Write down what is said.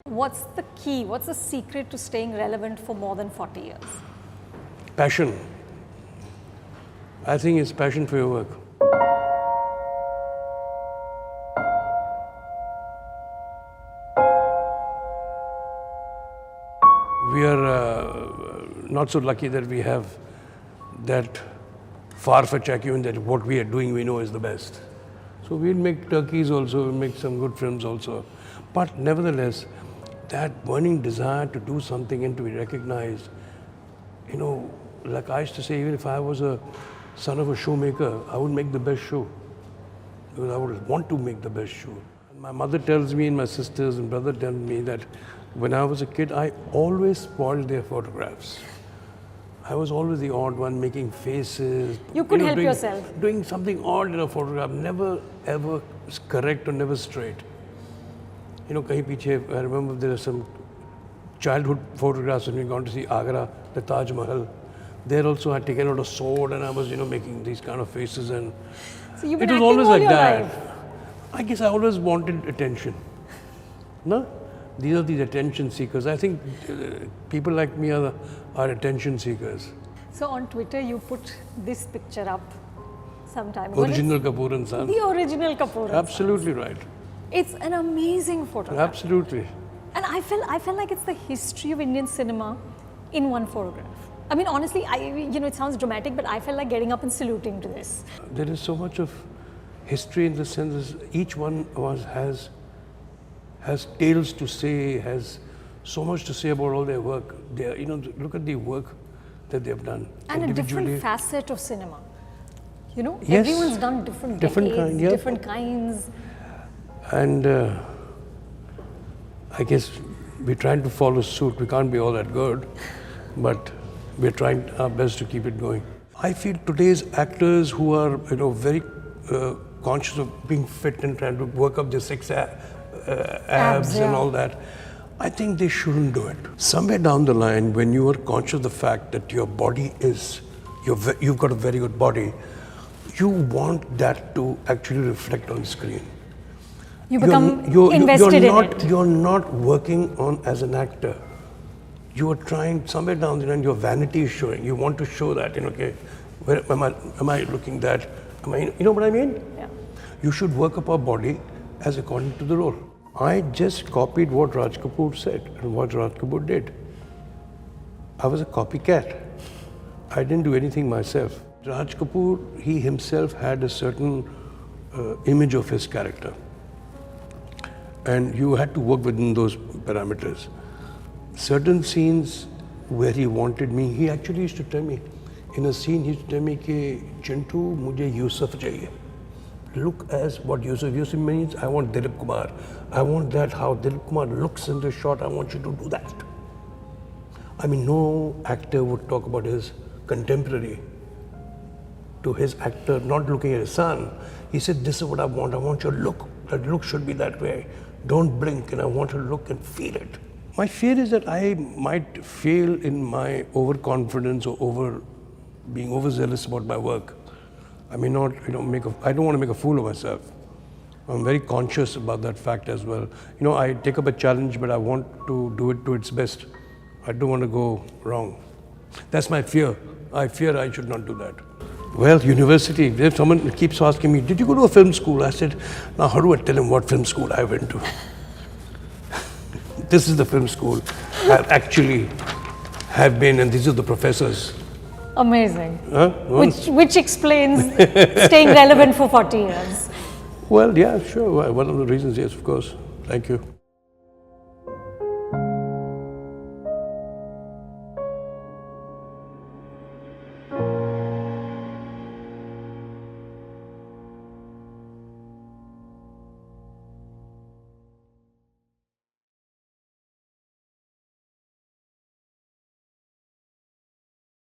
What's the key? What's the secret to staying relevant for more than 40 years? Passion. I think it's passion for your work. We are not so lucky that we have that far-fetched acumen that what we are doing we know is the best. So we'll make turkeys also, we'll make some good films also. But nevertheless, that burning desire to do something and to be recognized, you know, like I used to say, even if I was a son of a shoemaker, I would make the best shoe. Because I would want to make the best shoe. My mother tells me and my sisters and brother tell me that when I was a kid, I always spoiled their photographs. I was always the odd one making faces. You could help yourself. Doing something odd in a photograph, never ever correct or never straight. You know, kahin piche, I remember there are some childhood photographs when we gone to see Agra, the Taj Mahal. There also I had taken out a sword and I was, you know, making these kind of faces, and So you've been it was acting always all like your that. life. I guess I always wanted attention. No? These are these attention seekers. I think people like me are attention seekers. So on Twitter, you put this picture up sometime ago. Original Kapoor and Son. The original Kapoor and Absolutely right. It's an amazing photograph. Absolutely. And I felt like it's the history of Indian cinema in one photograph. I mean, honestly, you know, it sounds dramatic, but I felt like getting up and saluting to this. There is so much of history in the sense that each one of us has tales to say, has so much to say about all their work. You know, look at the work that they have done. And a different facet of cinema. You know, Yes. everyone's done different decades, yeah. different kinds. And I guess we're trying to follow suit. We can't be all that good, but we're trying our best to keep it going. I feel today's actors who are, you know, very conscious of being fit and trying to work up their abs and all that, I think they shouldn't do it. Somewhere down the line, when you are conscious of the fact that your body is, you've got a very good body, you want that to actually reflect on screen. You become invested in it. You're not working on as an actor. You are trying, somewhere down the line, your vanity is showing. You want to show that, you know, okay, where am I looking that? You know what I mean? Yeah. You should work up our body as according to the role. I just copied what Raj Kapoor said and what Raj Kapoor did. I was a copycat. I didn't do anything myself. Raj Kapoor, he himself had a certain image of his character. And you had to work within those parameters. Certain scenes where he wanted me, he actually used to tell me, in a scene he used to tell me, कि Chintu, मुझे Yusuf चाहिए. Look as what Yusuf means, I want Dilip Kumar. I want that, how Dilip Kumar looks in the shot, I want you to do that. I mean, no actor would talk about his contemporary to his actor, not looking at his son. He said, this is what I want your look. That look should be that way. Don't blink, and I want to look and feel it. My fear is that I might fail in my overconfidence or being overzealous about my work. I may not, you know, I don't want to make a fool of myself. I'm very conscious about that fact as well. You know, I take up a challenge, but I want to do it to its best. I don't want to go wrong. That's my fear. I fear I should not do that. Well, university, if someone keeps asking me, did you go to a film school? I said, now how do I tell him what film school I went to? This is the film school I actually have been, and these are the professors. Amazing. Huh? Which explains staying relevant for 40 years. Well, yeah, sure. One of the reasons, yes, of course. Thank you.